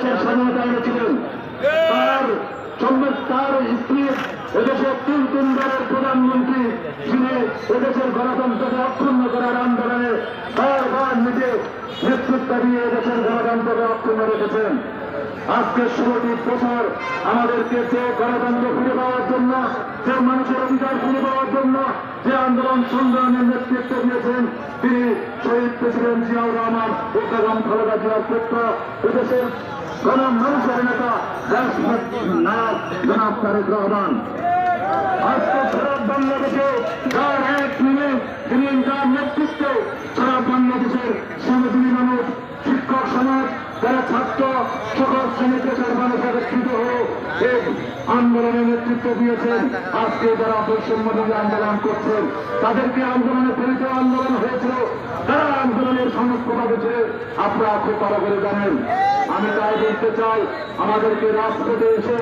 দেশের স্বাধীনতা এনেছিলেন। তার স্ত্রী এদেশের তিনবারের প্রধানমন্ত্রী, যিনি এদেশের গণতন্ত্রকে অক্ষুণ্ণ করার আন্দোলনে বারবার নিজে নেতৃত্ব দিয়ে এদেশের গণতন্ত্রকে অক্ষুণ্ণ রেখেছেন। আজকের 16টি বছর আমাদেরকে যে গণতন্ত্র ফিরে পাওয়ার জন্য, যে মানুষের অধিকার ফিরে পাওয়ার জন্য যে আন্দোলন সংগ্রামের নেতৃত্ব দিয়েছেন, তিনি শহীদ প্রেসিডেন্ট জিয়াউর রহমান ও বেগম খালেদা জিয়ার পুত্র, এদেশের মানুষের নেতা নায়ক জনাব তারেক রহমান। আজকে সারা বাংলাদেশে যার এক মিনিট তিনি যার নেতৃত্বে সারা বাংলাদেশের শ্রমজীবী মানুষ, শিক্ষক সমাজ, যারা ছাত্র, সকল শ্রেণীর দেশের মানুষ একত্রিত হয়ে এই আন্দোলনের নেতৃত্ব দিয়েছেন। আজকে যারা বৈষম্যবিরোধী আন্দোলন করছেন, তাদেরকে আন্দোলনে প্রেরিত আন্দোলন হয়েছিল, তারা আন্দোলনের সমস্ত ছিল, আপনারা খুব ভালো করে জানেন। আমি তাই বলতে চাই, আমাদেরকে রাজপথে এসে